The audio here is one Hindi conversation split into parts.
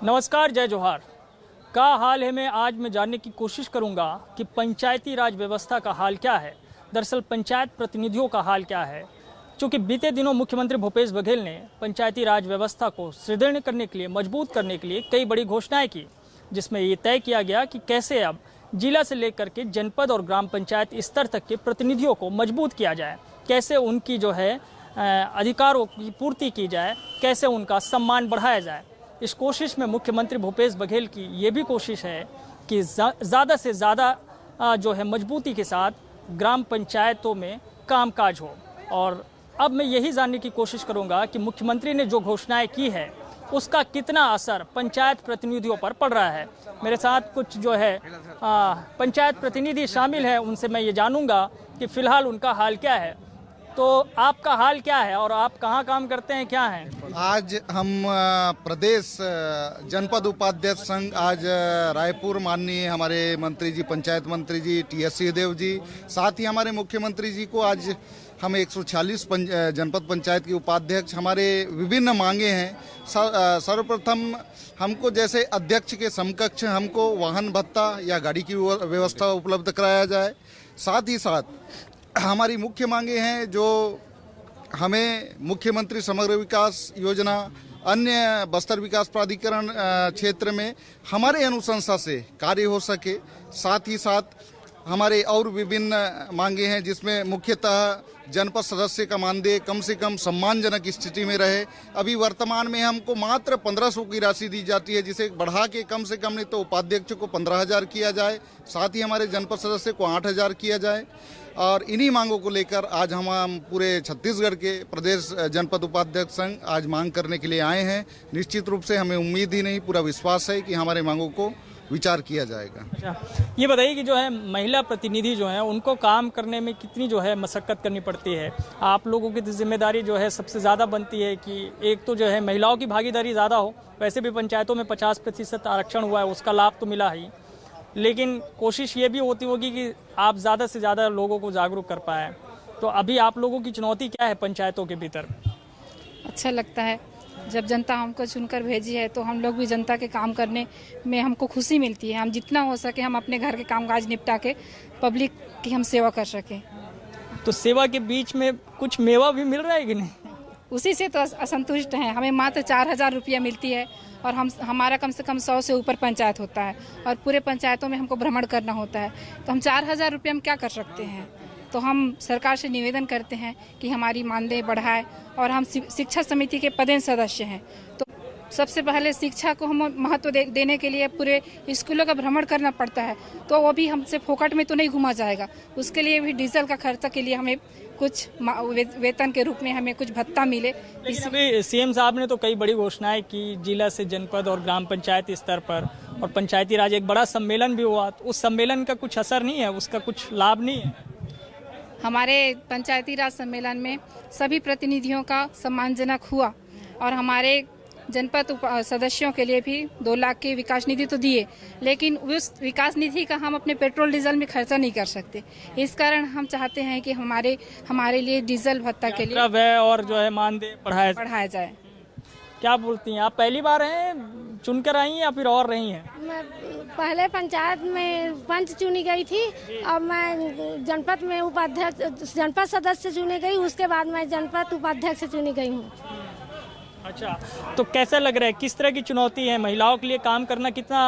नमस्कार, जय जोहार। का हाल है में आज मैं जानने की कोशिश करूंगा कि पंचायती राज व्यवस्था का हाल क्या है। दरअसल पंचायत प्रतिनिधियों का हाल क्या है, क्योंकि बीते दिनों मुख्यमंत्री भूपेश बघेल ने पंचायती राज व्यवस्था को सुदृढ़ करने के लिए, मजबूत करने के लिए कई बड़ी घोषणाएं की, जिसमें ये तय किया गया कि कैसे अब जिला से लेकर के जनपद और ग्राम पंचायत स्तर तक के प्रतिनिधियों को मजबूत किया जाए, कैसे उनकी जो है अधिकारों की पूर्ति की जाए, कैसे उनका सम्मान बढ़ाया जाए। इस कोशिश में मुख्यमंत्री भूपेश बघेल की ये भी कोशिश है कि ज़्यादा से ज़्यादा जो है मजबूती के साथ ग्राम पंचायतों में कामकाज हो। और अब मैं यही जानने की कोशिश करूंगा कि मुख्यमंत्री ने जो घोषणाएं की है उसका कितना असर पंचायत प्रतिनिधियों पर पड़ रहा है। मेरे साथ कुछ जो है पंचायत प्रतिनिधि शामिल हैं, उनसे मैं ये जानूंगा कि फ़िलहाल उनका हाल क्या है। तो आपका हाल क्या है और आप कहाँ काम करते हैं, क्या हैं? आज हम प्रदेश जनपद उपाध्यक्ष संघ आज रायपुर, माननीय हमारे मंत्री जी, पंचायत मंत्री जी टी.एस. सिंहदेव जी, साथ ही हमारे मुख्यमंत्री जी को आज हम 146 जनपद पंचायत के उपाध्यक्ष, हमारे विभिन्न मांगे हैं। सर्वप्रथम हमको जैसे अध्यक्ष के समकक्ष हमको वाहन भत्ता या गाड़ी की व्यवस्था उपलब्ध कराया जाए। साथ ही साथ हमारी मुख्य मांगे हैं जो हमें मुख्यमंत्री समग्र विकास योजना, अन्य बस्तर विकास प्राधिकरण क्षेत्र में हमारे अनुशंसा से कार्य हो सके। साथ ही साथ हमारे और विभिन्न मांगे हैं जिसमें मुख्यतः जनपद सदस्य का मानदेय कम से कम सम्मानजनक स्थिति में रहे। अभी वर्तमान में हमको मात्र 1500 की राशि दी जाती है, जिसे बढ़ा के कम से कम नहीं तो उपाध्यक्ष को 15,000 किया जाए, साथ ही हमारे जनपद सदस्य को 8,000 किया जाए। और इन्हीं मांगों को लेकर आज हम पूरे छत्तीसगढ़ के प्रदेश जनपद उपाध्यक्ष संघ आज मांग करने के लिए आए हैं। निश्चित रूप से हमें उम्मीद ही नहीं, पूरा विश्वास है कि हमारे मांगों को विचार किया जाएगा। अच्छा, ये बताइए कि जो है महिला प्रतिनिधि जो है उनको काम करने में कितनी जो है मशक्कत करनी पड़ती है। आप लोगों की जिम्मेदारी जो है सबसे ज़्यादा बनती है कि एक तो जो है महिलाओं की भागीदारी ज़्यादा हो। वैसे भी पंचायतों में 50% आरक्षण हुआ है, उसका लाभ तो मिला ही, लेकिन कोशिश ये भी होती होगी कि आप ज़्यादा से ज़्यादा लोगों को जागरूक कर पाएँ। तो अभी आप लोगों की चुनौती क्या है पंचायतों के भीतर? अच्छा लगता है जब जनता हमको चुनकर भेजी है, तो हम लोग भी जनता के काम करने में हमको खुशी मिलती है। हम जितना हो सके हम अपने घर के कामकाज निपटा के पब्लिक की हम सेवा कर सकें। तो सेवा के बीच में कुछ मेवा भी मिल रहा है कि नहीं? उसी से तो असंतुष्ट हैं। हमें मात्र 4,000 रुपया मिलती है और हमारा कम से कम 100 से ऊपर पंचायत होता है और पूरे पंचायतों में हमको भ्रमण करना होता है। तो हम 4,000 रुपये हम क्या कर सकते हैं? तो हम सरकार से निवेदन करते हैं कि हमारी मानदेय बढ़ाए। और हम शिक्षा समिति के पदेन सदस्य हैं, तो सबसे पहले शिक्षा को हम महत्व देने के लिए पूरे स्कूलों का भ्रमण करना पड़ता है। तो वो भी हमसे फोकट में तो नहीं घुमा जाएगा, उसके लिए भी डीजल का खर्चा के लिए हमें कुछ वेतन के रूप में हमें कुछ भत्ता मिले। अभी सीएम साहब ने तो कई बड़ी घोषणाएं की जिला से जनपद और ग्राम पंचायत स्तर पर, और पंचायती राज एक बड़ा सम्मेलन भी हुआ। तो उस सम्मेलन का कुछ असर नहीं है, उसका कुछ लाभ नहीं है? हमारे पंचायती राज सम्मेलन में सभी प्रतिनिधियों का सम्मानजनक हुआ और हमारे जनपद सदस्यों के लिए भी 2 लाख की विकास निधि तो दिए, लेकिन उस विकास निधि का हम अपने पेट्रोल डीजल में खर्चा नहीं कर सकते। इस कारण हम चाहते हैं कि हमारे लिए डीजल भत्ता के लिए व्यय और जो है मानदेय बढ़ाया जाए। क्या बोलती हैं आप? पहली बार हैं चुनकर आई हैं या फिर और रही हैं? मैं पहले पंचायत में पंच चुनी गई थी, अब मैं जनपद में उपाध्यक्ष, जनपद सदस्य चुनी गई, उसके बाद मैं जनपद उपाध्यक्ष चुनी गई हूँ। अच्छा, तो कैसा लग रहा है? किस तरह की चुनौती है? महिलाओं के लिए काम करना कितना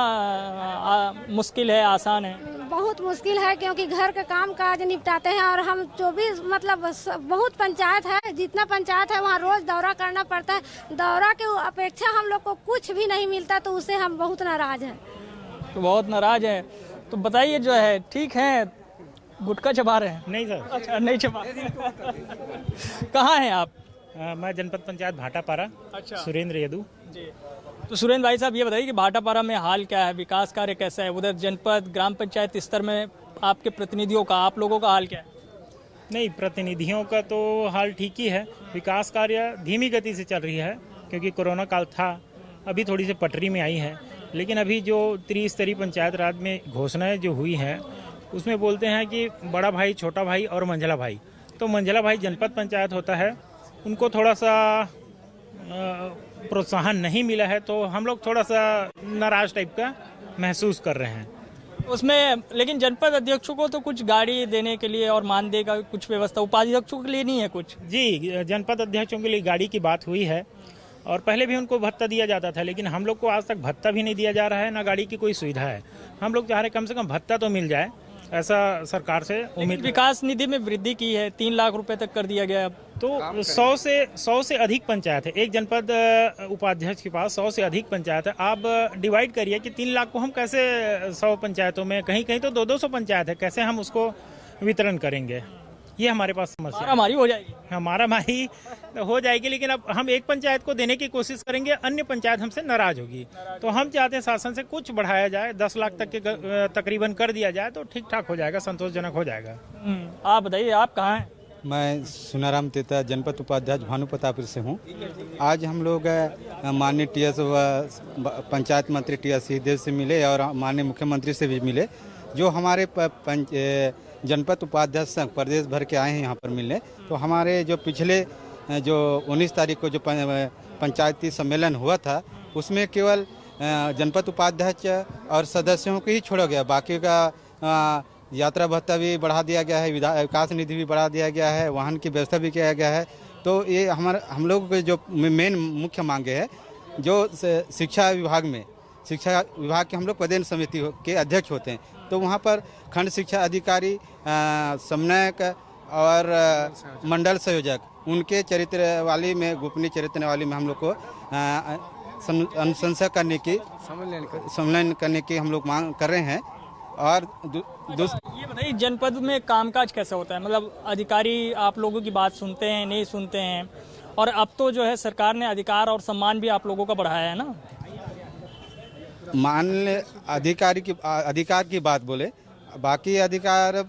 मुश्किल है, आसान है? बहुत मुश्किल है, क्योंकि घर का काम काज निपटाते हैं और हम 24 मतलब बहुत पंचायत है, जितना पंचायत है वहाँ रोज दौरा करना पड़ता है। दौरा के अपेक्षा हम लोग को कुछ भी नहीं मिलता, तो उससे हम बहुत नाराज हैं। तो बहुत नाराज है। तो बताइए जो है, ठीक है, गुटखा चबा रहे हैं? नहीं सर। अच्छा, नहीं चबा। कहाँ हैं आप? मैं जनपद पंचायत भाटापारा। अच्छा, सुरेंद्र यदू जी। तो सुरेंद्र भाई साहब, ये बताइए कि भाटापारा में हाल क्या है, विकास कार्य कैसा है? उधर जनपद ग्राम पंचायत स्तर में आपके प्रतिनिधियों का, आप लोगों का हाल क्या है? नहीं, प्रतिनिधियों का तो हाल ठीक ही है। विकास कार्य धीमी गति से चल रही है क्योंकि कोरोना काल था, अभी थोड़ी सी पटरी में आई है। लेकिन अभी जो त्रिस्तरीय पंचायत राज में घोषणाएं जो हुई हैं उसमें बोलते हैं कि बड़ा भाई, छोटा भाई और मंझला भाई। तो मंझला भाई जनपद पंचायत होता है, उनको थोड़ा सा प्रोत्साहन नहीं मिला है, तो हम लोग थोड़ा सा नाराज टाइप का महसूस कर रहे हैं। उसमें लेकिन जनपद अध्यक्षों को तो कुछ गाड़ी देने के लिए और मानदेय का कुछ व्यवस्था उपाध्यक्षों के लिए नहीं है कुछ। जी, जनपद अध्यक्षों के लिए गाड़ी की बात हुई है और पहले भी उनको भत्ता दिया जाता था, लेकिन हम लोग को आज तक भत्ता भी नहीं दिया जा रहा है, ना गाड़ी की कोई सुविधा है। हम लोग चाह रहे कम से कम भत्ता तो मिल जाए, ऐसा सरकार से उम्मीद। विकास निधि में वृद्धि की है, 3 लाख रुपए तक कर दिया गया। तो 100 से अधिक पंचायत है, एक जनपद उपाध्यक्ष के पास 100 से अधिक पंचायत है। आप डिवाइड करिए कि 3 लाख को हम कैसे 100 पंचायतों में, कहीं कहीं तो 200 पंचायत है, कैसे हम उसको वितरण करेंगे, ये हमारे पास समस्या हमारी हो जाएगी। हमारा माही हो जाएगी, लेकिन अब हम एक पंचायत को देने की कोशिश करेंगे, अन्य पंचायत हमसे नाराज होगी। तो हम चाहते हैं शासन से कुछ बढ़ाया जाए, 10 लाख तक के तकरीबन कर दिया जाए तो ठीक ठाक हो जाएगा, संतोषजनक हो जाएगा। आप बताइए, आप कहाँ हैं? मैं सुनाराम तेता जनपद उपाध्यक्ष भानु प्रतापपुर से हूँ। आज हम लोग माननीय टीएस पंचायत मंत्री टीएस सिंहदेव से मिले और माननीय मुख्यमंत्री से भी मिले, जो हमारे जनपद उपाध्यक्ष संघ प्रदेश भर के आए हैं यहाँ पर मिलने। तो हमारे जो पिछले जो 19 तारीख को जो पंचायती सम्मेलन हुआ था, उसमें केवल जनपद उपाध्यक्ष और सदस्यों को ही छोड़ा गया, बाकी का यात्रा भत्ता भी बढ़ा दिया गया है, विकास निधि भी बढ़ा दिया गया है, वाहन की व्यवस्था भी किया गया है। तो ये हम लोगों के जो मेन मुख्य मांगे है, जो शिक्षा विभाग में, शिक्षा विभाग के हम लोग पदेन समिति के अध्यक्ष होते हैं, तो वहाँ पर खंड शिक्षा अधिकारी, समन्वयक और मंडल संयोजक, उनके चरित्र वाली में, गोपनीय चरित्र वाली में हम लोग को अनुशंसा करने की, सम्मेलन करने की हम लोग मांग कर रहे हैं। और ये बताइए, जनपद में कामकाज कैसा होता है? मतलब अधिकारी आप लोगों की बात सुनते हैं, नहीं सुनते हैं? और अब तो जो है सरकार ने अधिकार और सम्मान भी आप लोगों का बढ़ाया है ना। मान ले अधिकार की बात बोले, बाकी अधिकार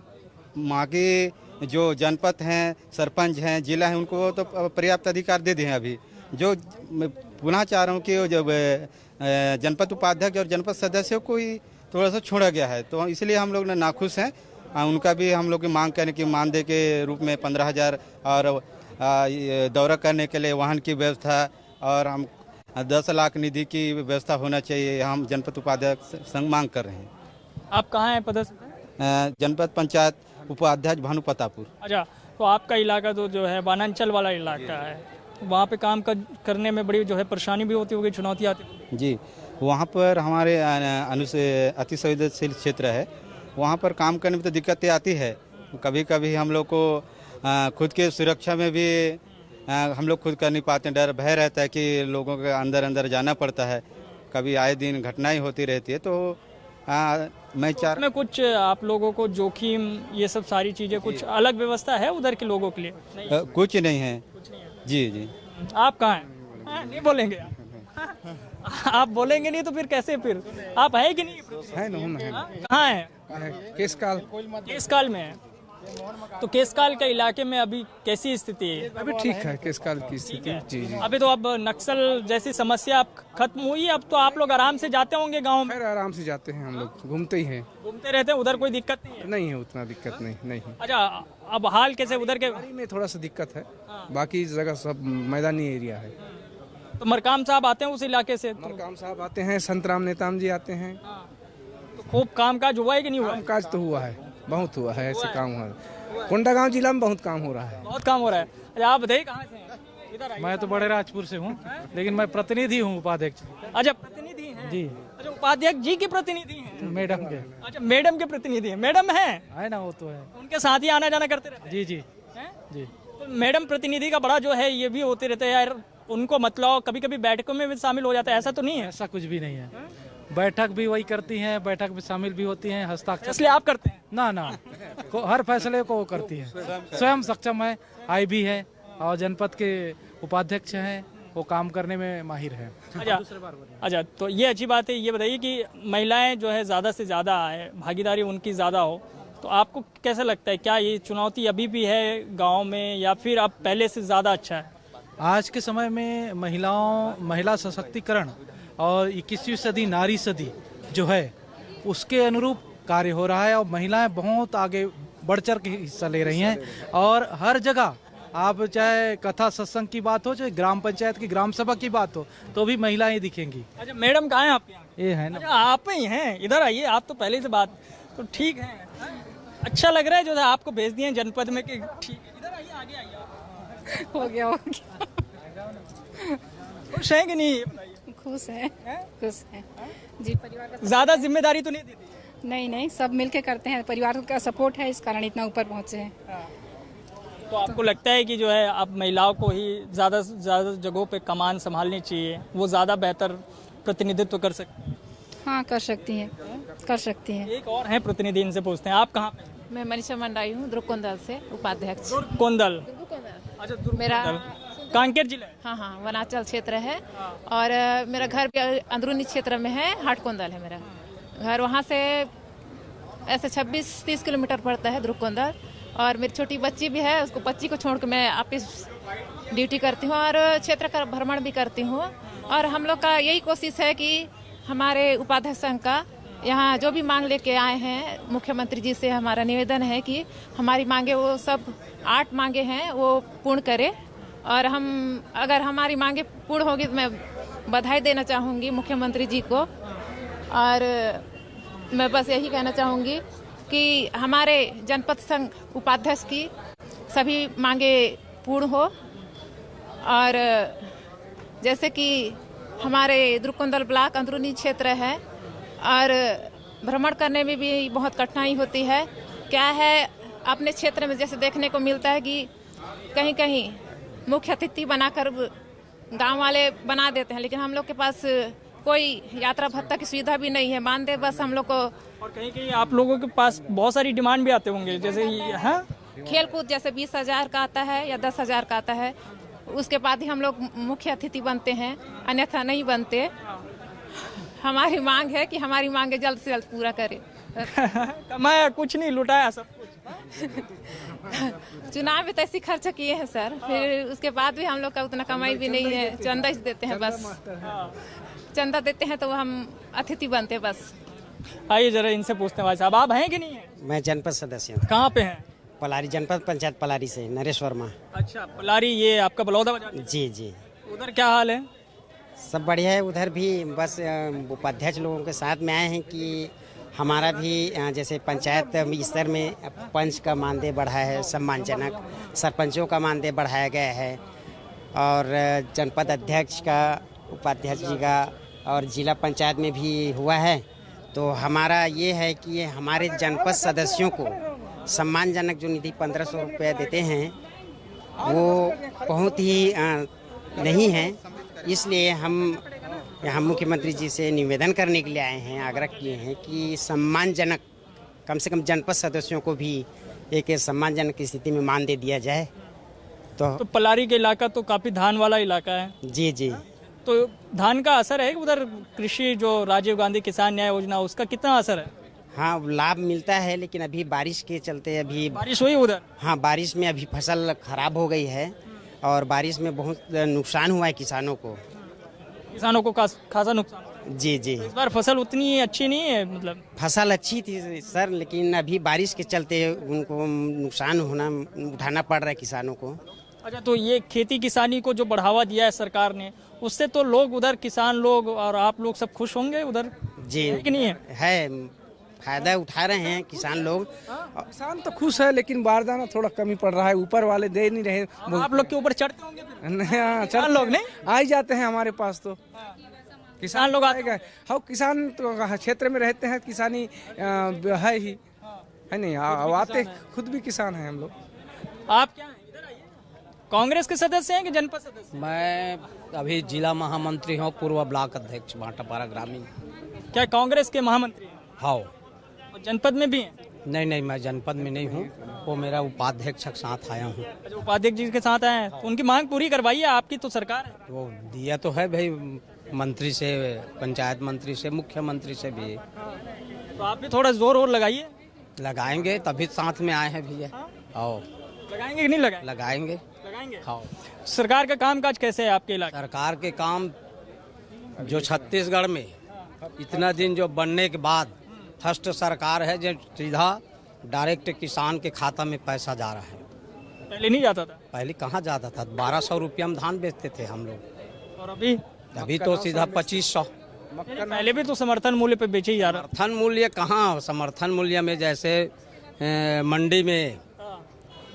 बाकी जो जनपद हैं, सरपंच हैं, जिला है, उनको तो पर्याप्त अधिकार दे दिए हैं। अभी जो पुनः चाह रहा हूँ कि जब जनपद उपाध्यक्ष और जनपद सदस्यों को ही थोड़ा सा छोड़ा गया है, तो इसलिए हम लोग नाखुश हैं। उनका भी हम लोग की मांग करने की मानदेय के रूप में 15,000 और दौरा करने के लिए वाहन की व्यवस्था और हम 10 लाख निधि की व्यवस्था होना चाहिए, हम जनपद उपाध्यक्ष संघ मांग कर रहे हैं। आप कहाँ हैं पदस्थ? जनपद पंचायत उपाध्यक्ष भानु प्रतापपुर। अच्छा, तो आपका इलाका तो जो है वनांचल वाला इलाका है, वहाँ पे काम करने में बड़ी जो है परेशानी भी होती होगी, चुनौती आती होगी? जी, वहाँ पर हमारे अति संवेदनशील क्षेत्र है, वहाँ पर काम करने में तो दिक्कतें आती है। कभी कभी हम लोग को खुद के सुरक्षा में भी हम लोग खुद कर नहीं पाते, डर भय रहता है कि लोगों के अंदर जाना पड़ता है, कभी आए दिन घटनाएं होती रहती है। तो मैं में कुछ आप लोगों को जोखिम, ये सब सारी चीज़ें, कुछ अलग व्यवस्था है उधर के लोगों के लिए? कुछ नहीं है। जी जी। आप कहाँ हैं? नहीं बोलेंगे आप बोलेंगे नहीं तो फिर कैसे? फिर आप है कि नहीं? है ना, कहाँ है? केसकाल में है। तो केसकाल के इलाके में अभी कैसी स्थिति है? अभी ठीक है केसकाल की स्थिति। जी जी। अभी तो अब नक्सल जैसी समस्या खत्म हुई, अब तो आप लोग आराम से जाते होंगे गांव में? आराम से जाते हैं, हम लोग घूमते ही हैं, घूमते रहते हैं, उधर कोई दिक्कत नहीं है? नहीं है, उतना दिक्कत नहीं। अच्छा, अब हाल कैसे उधर के? में थोड़ा सा दिक्कत है, बाकी जगह सब मैदानी एरिया है। तो मरकाम साहब आते हैं उस इलाके से? मरकाम साहब आते हैं, संतराम नेताम जी आते हैं। तो खूब कामकाज हुआ है कि नहीं हुआ? कामकाज तो हुआ है, बहुत हुआ है, ऐसे काम हुआ है। कोंडागांव जिला में बहुत काम हो रहा है। बहुत काम हो रहा है। अच्छा, आप बताइए कहाँ से हैं? इधर आइए। मैं तो बड़े राजपुर से हूँ, लेकिन मैं प्रतिनिधि हूँ, उपाध्यक्ष। अच्छा, प्रतिनिधि हैं? जी। अच्छा, उपाध्यक्ष जी के प्रतिनिधि हैं? मैडम के। अच्छा, मैडम के प्रतिनिधि हैं। मैडम है ना, वो तो है, उनके साथ ही आना जाना करते रहते हैं? जी जी जी। तो मैडम प्रतिनिधि का बड़ा जो है ये भी होते रहते हैं यार, उनको मतलब कभी कभी बैठकों में भी शामिल हो जाता है, ऐसा तो नहीं है? ऐसा कुछ भी नहीं है, बैठक भी वही करती हैं, बैठक में शामिल भी होती हैं, हस्ताक्षर। इसलिए आप करते हैं? ना हर फैसले को वो करती है, स्वयं सक्षम है, IB है और जनपद के उपाध्यक्ष हैं, वो काम करने में माहिर है। अच्छा, तो ये अच्छी बात है। ये बताइए कि महिलाएं जो है ज़्यादा से ज़्यादा है, भागीदारी उनकी ज़्यादा हो, तो आपको कैसा लगता है, क्या ये चुनौती अभी भी है गाँव में या फिर अब पहले से ज़्यादा अच्छा है? आज के समय में महिला सशक्तिकरण और 21वीं सदी नारी सदी जो है उसके अनुरूप कार्य हो रहा है और महिलाएं बहुत आगे बढ़ चढ़ के हिस्सा ले रही हैं और हर जगह आप चाहे कथा सत्संग की बात हो, चाहे ग्राम पंचायत की ग्राम सभा की बात हो, तो भी महिलाएं दिखेंगी। अच्छा मैडम कहाँ हैं आपके यहाँ? ये है ना। अच्छा आप ही हैं, इधर आइए, आप तो पहले से बात तो ठीक है। अच्छा लग रहा है जो है आपको भेज दिए जनपद में कि ठीक है, इधर आइए, आगे आइए। हो गया खुश हैं कि नहीं ये बताइए? खुश है, खुश है जी। परिवार का ज्यादा जिम्मेदारी तो नहीं दी थी? नहीं, सब मिलके करते हैं, परिवार का सपोर्ट है, इस कारण इतना ऊपर पहुंचे हैं। तो आपको लगता है कि जो है अब महिलाओं को ही ज़्यादा से ज़्यादा जगहों पे कमान संभालनी चाहिए, वो ज़्यादा बेहतर प्रतिनिधित्व कर सकती हैं? हाँ कर सकती हैं, कर सकती हैं। एक और हैं प्रतिनिधि, इनसे पूछते हैं, आप कहाँ पे? मैं मनीषा मंडाई हूँ, दुर्गकोंदल से उपाध्यक्ष। कोंदल। अच्छा दुर्ग मेरा कांकेर जिला है? हाँ वनांचल क्षेत्र है और मेरा घर भी अंदरूनी क्षेत्र में है, हाटकोंदल है मेरा घर। वहाँ से ऐसे 26-30 किलोमीटर पड़ता है दुर्गकोंदल। और मेरी छोटी बच्ची भी है, उसको बच्ची को छोड़ के मैं ऑफिस ड्यूटी करती हूँ और क्षेत्र का भ्रमण भी करती हूँ। और हम लोग का यही कोशिश है कि हमारे उपाध्यक्ष संघ का यहाँ जो भी मांग लेके आए हैं, मुख्यमंत्री जी से हमारा निवेदन है कि हमारी मांगे, वो सब 8 मांगे हैं, वो पूर्ण करे। और हम अगर हमारी मांगे पूर्ण होगी तो मैं बधाई देना चाहूँगी मुख्यमंत्री जी को। और मैं बस यही कहना चाहूँगी कि हमारे जनपद संघ उपाध्यक्ष की सभी मांगे पूर्ण हो। और जैसे कि हमारे दुर्गकोंदल ब्लॉक अंदरूनी क्षेत्र है और भ्रमण करने में भी बहुत कठिनाई होती है। क्या है, अपने क्षेत्र में जैसे देखने को मिलता है कि कहीं कहीं मुख्य अतिथि बनाकर गांव वाले बना देते हैं, लेकिन हम लोग के पास कोई यात्रा भत्ता की सुविधा भी नहीं है। मानदेय बस हम लोग को, और कहीं कहीं आप लोगों के पास बहुत सारी डिमांड भी आते होंगे, जैसे हाँ खेल कूद जैसे 20,000 का आता है या 10,000 का आता है, उसके बाद ही हम लोग मुख्य अतिथि बनते हैं, अन्यथा नहीं बनते। हमारी मांग है कि हमारी मांगे जल्द से जल्द पूरा करें। कमाया कुछ नहीं, लुटाया सब कुछ। चुनाव में तो ऐसी खर्च किए हैं सर, फिर उसके बाद भी हम लोग का उतना कमाई भी नहीं है, चंदा ही देते हैं बस। चंदा देते हैं तो हम अतिथि बनते बस। आइए जरा इनसे पूछते हैं, भाई साहब आप हैं कि नहीं है? मैं जनपद सदस्य हूँ। कहाँ पे हैं? पलारी, जनपद पंचायत पलारी से, नरेश वर्मा। अच्छा पलारी, ये आपका बलौदा बाजार? जी जी। उधर क्या हाल है? सब बढ़िया है उधर भी। बस उपाध्यक्ष लोगों के साथ में आए हैं कि हमारा भी जैसे पंचायत स्तर में पंच का मानदेय बढ़ा है, सम्मानजनक। सरपंचों का मानदेय बढ़ाया गया है और जनपद अध्यक्ष का, उपाध्यक्ष जी का और जिला पंचायत में भी हुआ है। तो हमारा ये है कि हमारे जनपद सदस्यों को सम्मानजनक जो निधि 1500 रुपये देते हैं वो बहुत ही नहीं है। इसलिए हम यहाँ मुख्यमंत्री जी से निवेदन करने के लिए आए हैं, आग्रह किए हैं कि सम्मानजनक कम से कम जनपद सदस्यों को भी एक सम्मानजनक स्थिति में मानदेय दिया जाए। तो पलारी का इलाका तो काफ़ी धान वाला इलाका है। जी जी। तो धान का असर है उधर? कृषि जो राजीव गांधी किसान न्याय योजना, उसका कितना असर है? हाँ लाभ मिलता है, लेकिन अभी बारिश के चलते अभी बारिश हुई उधर? हाँ बारिश में अभी फसल खराब हो गई है और बारिश में बहुत नुकसान हुआ है किसानों को। किसानों को खासा नुकसान? जी जी। इस बार फसल उतनी अच्छी नहीं है, मतलब फसल अच्छी थी सर, लेकिन अभी बारिश के चलते उनको नुकसान उठाना पड़ रहा है किसानों को। अच्छा तो ये खेती किसानी को जो बढ़ावा दिया है सरकार ने, उससे तो लोग उधर, किसान लोग और आप लोग सब खुश होंगे उधर? जी कि नहीं है? फायदा उठा रहे हैं किसान लोग। किसान तो खुश है, लेकिन बारदाना थोड़ा कमी पड़ रहा है, ऊपर वाले दे नहीं रहे। आप लोग के ऊपर चढ़ते होंगे फिर? किसान लोग नहीं आ ही जाते हैं हमारे पास। तो किसान लोग आते हैं? हाँ किसान तो क्षेत्र में रहते हैं, किसानी है ही है नहीं, आते खुद भी किसान हैं हम लोग। आप क्या हैं? इधर आइए। कांग्रेस के सदस्य हैं कि जनपद सदस्य? मैं अभी जिला महामंत्री हूँ, पूर्व ब्लॉक अध्यक्ष भाटापारा ग्रामीण। क्या कांग्रेस के महामंत्री? हाँ। और जनपद में भी हैं? नहीं, मैं जनपद में नहीं हूँ, वो मेरा उपाध्यक्ष के साथ आया हूँ। अच्छा उपाध्यक्ष जी के साथ आए हैं, तो उनकी मांग पूरी करवाइए, आपकी तो सरकार है। वो दिया तो है भाई, मंत्री से, पंचायत मंत्री से, मुख्यमंत्री से भी। तो आप भी थोड़ा जोर और लगाइए। लगाएंगे, तभी साथ में आए हैं भैया। आओ लगाएंगे कि नहीं लगाएंगे? लगाएंगे। हाँ। सरकार का कामकाज कैसे है आपके इलाके? सरकार के काम जो छत्तीसगढ़ में इतना दिन जो बनने के बाद फर्स्ट सरकार है जो सीधा डायरेक्ट किसान के खाता में पैसा जा रहा है। पहले नहीं जाता था पहले कहाँ जाता था, 1200 रुपया में धान बेचते थे हम लोग, और अभी अभी तो सीधा 2500। पहले भी तो समर्थन मूल्य पे बेचे ही जा रहा समर्थन मूल्य कहाँ, समर्थन मूल्य में जैसे मंडी में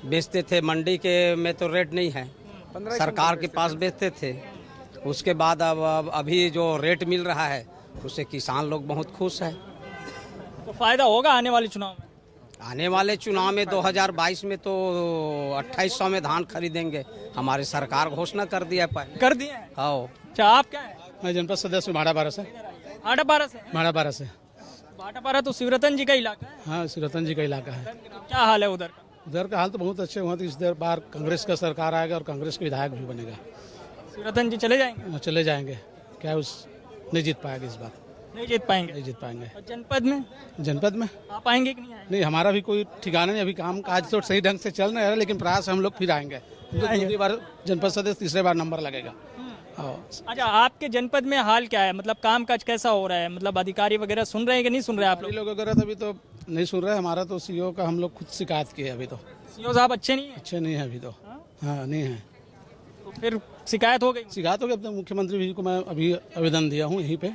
बेचते थे, मंडी के में तो रेट नहीं है, सरकार के पास बेचते थे। उसके बाद अब अभी जो रेट मिल रहा है उससे किसान लोग बहुत खुश है। तो फायदा होगा आने वाले चुनाव में? आने वाले चुनाव में 2022 में तो 2800 में धान खरीदेंगे, हमारी सरकार घोषणा कर दिया है पहले। कर दिए हैं? हाँ। अच्छा, आप क्या है? मैं जनपद सदस्य भाड़ापारा से। भाटापारा से? भाड़ापारा से। भाटापारा तो शिवरतन जी का इलाका है। हाँ, शिवरतन जी का इलाका है। क्या हाल है उधर का? उधर का हाल तो बहुत अच्छे हुआ, तो इस बार कांग्रेस का सरकार आएगा और कांग्रेस के विधायक भी बनेगा। शिवरतन जी चले जाएंगे? चले जाएंगे, क्या उस नहीं जीत पाएगा इस बार, नहीं जीत पाएंगे? नहीं जीत पाएंगे। और जनपद में? जनपद में आप आएंगे कि नहीं आएंगे? नहीं, हमारा भी कोई ठिकाना नहीं, अभी काम काज तो सही ढंग से चल रहा है, लेकिन प्रयास हम लोग फिर आएंगे। दूसरी बार जनपद सदस्य, तीसरे बार नंबर लगेगा। अच्छा, आपके जनपद में हाल क्या है, मतलब काम काज कैसा हो रहा है, मतलब अधिकारी वगैरह सुन रहे हैं कि नहीं सुन रहे हैं आप लोग? वगैरह अभी तो नहीं सुन रहे, हमारा तो सीओ का हम लोग खुद शिकायत किए, अभी तो सीओ साहब अच्छे नहीं है? अच्छे नहीं है अभी तो। हाँ, नहीं है। तो फिर शिकायत हो गई? शिकायत हो गई, अब मुख्यमंत्री जी को मैं अभी आवेदन दिया हूँ यहीं पे,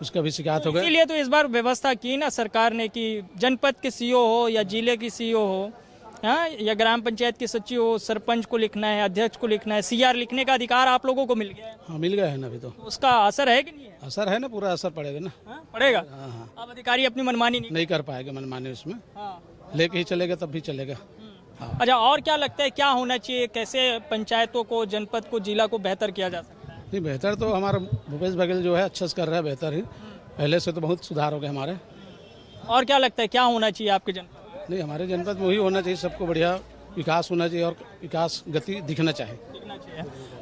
उसका भी शिकायत हो गया। इसीलिए तो इस बार व्यवस्था की ना सरकार ने कि जनपद के सीओ हो या जिले की सीओ हो, हाँ, या ग्राम पंचायत के सचिव हो, सरपंच को लिखना है, अध्यक्ष को लिखना है, सीआर लिखने का अधिकार आप लोगों को मिल गया है। हाँ, मिल गया है ना अभी तो। उसका असर है कि नहीं है? असर है ना, पूरा असर पड़ेगा ना। पड़ेगा। हाँ। अब अधिकारी अपनी मनमानी नहीं कर पाएगा, मनमानी उसमें लेके ही चलेगा तब भी चलेगा। अच्छा, और क्या लगता है क्या होना चाहिए, कैसे पंचायतों को, जनपद को, जिला को बेहतर किया जा सकता है? नहीं, बेहतर तो हमारा भूपेश बघेल जो है अच्छा से कर रहा है, बेहतर ही, पहले से तो बहुत सुधार हो गया हमारे। और क्या लगता है क्या होना चाहिए आपके जनपद? नहीं, हमारे जनपद में वही होना चाहिए, सबको बढ़िया विकास होना चाहिए और विकास गति दिखना चाहिए।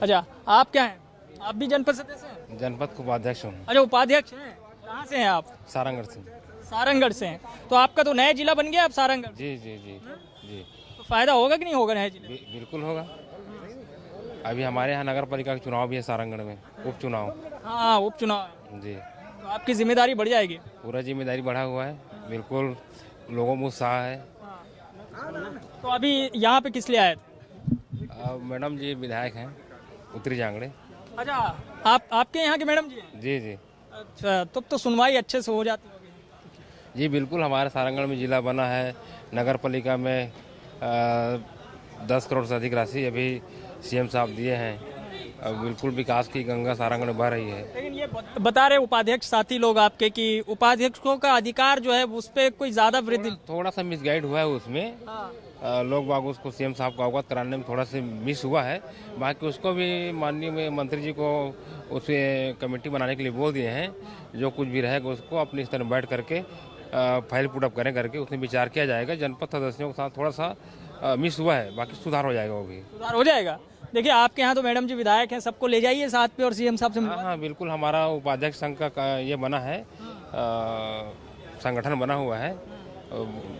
अच्छा, आप क्या हैं? आप भी जनपद सदस्य हैं? जनपद के उपाध्यक्ष हूँ। अच्छा, उपाध्यक्ष हैं। कहाँ से हैं आप? सारंगढ़ से। सारंगढ़ से हैं। तो आपका तो नया जिला बन गया अब सारंगढ़। जी जी जी जी। तो फायदा होगा कि नहीं होगा नया जिले? बिल्कुल होगा। अभी हमारे यहाँ नगर पालिका का चुनाव भी है सारंगढ़ में, उपचुनाव। हाँ, उपचुनाव जी। तो आपकी जिम्मेदारी बढ़ जाएगी? पूरा जिम्मेदारी बढ़ा हुआ है, बिल्कुल लोगों में उत्साह है। तो अभी यहाँ पे किस लिए आए थे? मैडम जी विधायक हैं उत्तरी जांगड़े। अच्छा, आपके यहाँ के मैडम जी हैं? जी जी। अच्छा, तब तो सुनवाई अच्छे से हो जाती होगी। जी बिल्कुल, हमारे सारंगढ़ में जिला बना है, नगर पालिका में 10 करोड़ से अधिक राशि अभी सीएम साहब दिए हैं। अब बिल्कुल विकास की गंगा सारंगढ़ में बह रही है। लेकिन ये बता रहे उपाध्यक्ष साथी लोग आपके कि उपाध्यक्षों का अधिकार जो है उस पर कोई ज्यादा वृद्धि, थोड़ा सा मिसगाइड हुआ है उसमें। लोग बाग उसको सीएम साहब को अवगत कराने में थोड़ा सा मिस हुआ है। बाकी उसको भी माननीय मंत्री जी को उसे कमेटी बनाने के लिए बोल दिए हैं। जो कुछ भी रहेगा उसको अपने स्तर में बैठ करके फाइल पुटअप करें करके उसमें विचार किया जाएगा। जनपद सदस्यों के साथ थोड़ा सा मिस हुआ है, बाकी सुधार हो जाएगा। वो भी सुधार हो जाएगा। देखिए, आपके यहाँ तो मैडम जी विधायक हैं, सबको ले जाइए साथ पे और सीएम साहब से मिलवाइए। हाँ बिल्कुल, हमारा उपाध्यक्ष संघ का ये बना है, संगठन बना हुआ है।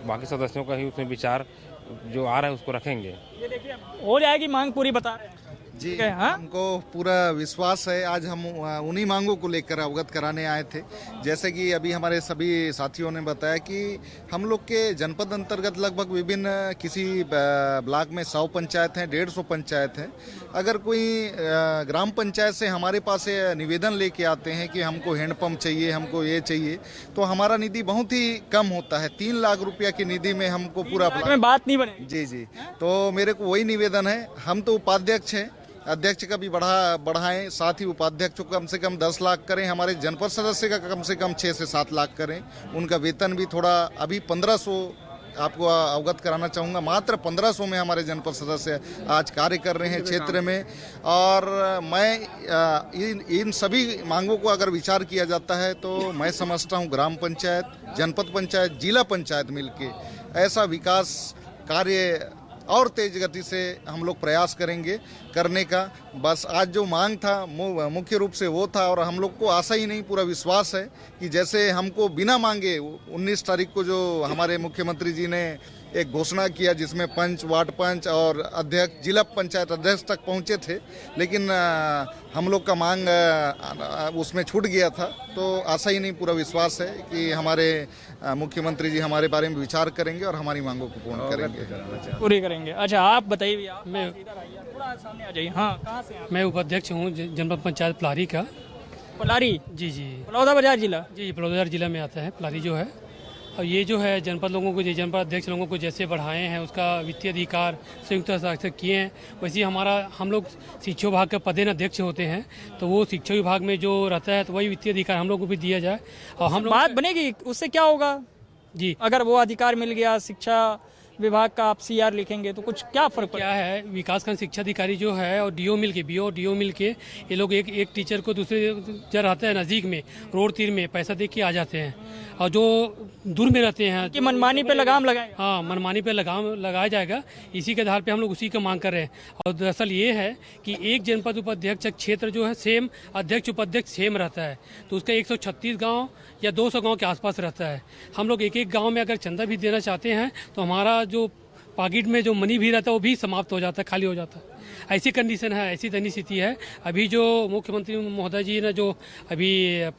बाकी सदस्यों का ही उसमें विचार जो आ रहा है उसको रखेंगे। ये देखिए, हो जाएगी मांग पूरी, बता रहे हैं जी। हमको पूरा विश्वास है। आज हम उन्हीं मांगों को लेकर अवगत कराने आए थे। जैसे कि अभी हमारे सभी साथियों ने बताया कि हम लोग के जनपद अंतर्गत लगभग विभिन्न किसी ब्लॉक में 100 पंचायत हैं, 150 पंचायत हैं। अगर कोई ग्राम पंचायत से हमारे पास निवेदन लेके आते हैं कि हमको हैंडपंप चाहिए, हमको ये चाहिए, तो हमारा निधि बहुत ही कम होता है। 3 लाख रुपया की निधि में हमको पूरा में बात नहीं बने। जी जी। तो मेरे को वही निवेदन है, हम तो उपाध्यक्ष हैं, अध्यक्ष का भी बढ़ाएं, साथ ही उपाध्यक्ष को कम से कम 10 लाख करें, हमारे जनपद सदस्य का कम से कम 6 से 7 लाख करें। उनका वेतन भी थोड़ा, अभी 1500 आपको अवगत कराना चाहूँगा, मात्र 1500 में हमारे जनपद सदस्य आज कार्य कर रहे हैं क्षेत्र में। और मैं इन सभी मांगों को अगर विचार किया जाता है तो मैं समझता हूँ ग्राम पंचायत, जनपद पंचायत, जिला पंचायत मिलके ऐसा विकास कार्य और तेज गति से हम लोग प्रयास करेंगे करने का। बस आज जो मांग था मुख्य रूप से वो था, और हम लोग को आशा ही नहीं, पूरा विश्वास है कि जैसे हमको बिना मांगे 19 तारीख को जो हमारे मुख्यमंत्री जी ने एक घोषणा किया जिसमें पंच, वार्ड पंच और अध्यक्ष, जिला पंचायत अध्यक्ष तक पहुंचे थे, लेकिन हम लोग का मांग उसमें छूट गया था। तो आशा ही नहीं, पूरा विश्वास है कि हमारे मुख्यमंत्री जी हमारे बारे में विचार करेंगे और हमारी मांगों को पूर्ण करेंगे, पूरी करेंगे। अच्छा, आप बताइए भैया, मैं थोड़ा सामने आ जाइए। हाँ, कहाँ से आप? मैं उपाध्यक्ष हूँ जनपद पंचायत पलारी का। पलारी? जी जी, बलौदाबाजार जिला। जी, बलौदाबाजार जिला में आता है पलारी जो है। और ये जो है जनपद लोगों को, जनपद अध्यक्ष लोगों को जैसे बढ़ाए हैं, उसका वित्तीय अधिकार संयुक्त हस्ताक्षर किए हैं, वैसे हम लोग शिक्षा विभाग के पदेन अध्यक्ष होते हैं, तो वो शिक्षा विभाग में जो रहता है तो वही वित्तीय अधिकार हम लोग को भी दिया जाए। और हम बात बनेगी, उससे क्या होगा जी, अगर वो अधिकार मिल गया, शिक्षा विभाग का आप सीआर लिखेंगे तो कुछ क्या फर्क क्या है? विकासखंड शिक्षा अधिकारी जो है और डीओ मिल के, बीओ डीओ मिल के ये लोग एक टीचर को दूसरे जगह रहता है नज़दीक में, रोड तीर में पैसा दे के आ जाते हैं, और जो दूर में रहते हैं कि मनमानी पे लगाम लगाए। हाँ, मनमानी पे लगाम लगाया जाएगा। इसी के आधार पे हम लोग उसी का मांग कर रहे हैं। और दरअसल ये है कि एक जनपद उपाध्यक्ष क्षेत्र जो है सेम, अध्यक्ष उपाध्यक्ष सेम रहता है, तो उसका 136 गांव या 200 गांव के आसपास रहता है। हम लोग एक गांव में अगर चंदा भी देना चाहते हैं तो हमारा जो पॉकेट में जो मनी भी रहता है वो भी समाप्त हो जाता है, खाली हो जाता है। ऐसी कंडीशन है, ऐसी दयनीय स्थिति है। अभी जो मुख्यमंत्री महोदय जी ने जो अभी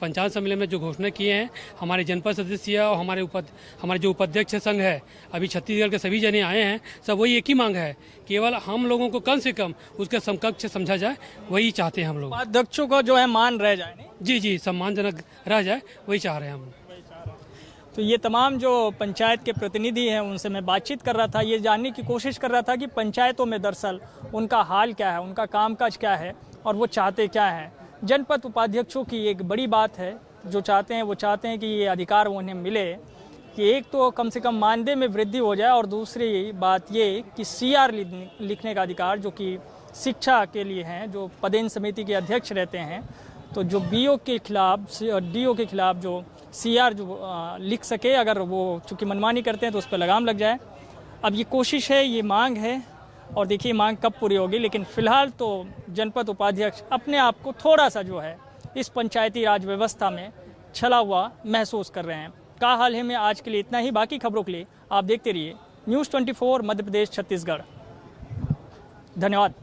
पंचायत सम्मेलन में जो घोषणा किए हैं, हमारे जनपद सदस्य और हमारे जो उपाध्यक्ष संघ है, अभी छत्तीसगढ़ के सभी जने आए हैं, सब वही एक ही मांग है, केवल हम लोगों को कम से कम उसके समकक्ष समझा जाए, वही चाहते हैं हम लोग। अध्यक्षों को जो है मान रह जाए। जी जी, सम्मानजनक रह जाए, वही चाह रहे हैं हम। तो ये तमाम जो पंचायत के प्रतिनिधि हैं उनसे मैं बातचीत कर रहा था, ये जानने की कोशिश कर रहा था कि पंचायतों में दरअसल उनका हाल क्या है, उनका कामकाज क्या है और वो चाहते क्या हैं। जनपद उपाध्यक्षों की एक बड़ी बात है, जो चाहते हैं वो चाहते हैं कि ये अधिकार उन्हें मिले, कि एक तो कम से कम मानदेय में वृद्धि हो जाए, और दूसरी बात ये कि सीआर लिखने का अधिकार जो कि शिक्षा के लिए हैं, जो पदेन समिति के अध्यक्ष रहते हैं, तो जो बीओ के खिलाफ, डीओ के खिलाफ जो सीआर जो लिख सके, अगर वो चूँकि मनमानी करते हैं तो उस पर लगाम लग जाए। अब ये कोशिश है, ये मांग है, और देखिए मांग कब पूरी होगी। लेकिन फिलहाल तो जनपद उपाध्यक्ष अपने आप को थोड़ा सा जो है इस पंचायती राज व्यवस्था में छला हुआ महसूस कर रहे हैं। का हाल है में आज के लिए इतना ही। बाकी खबरों के लिए आप देखते रहिए News 24 मध्य प्रदेश छत्तीसगढ़। धन्यवाद।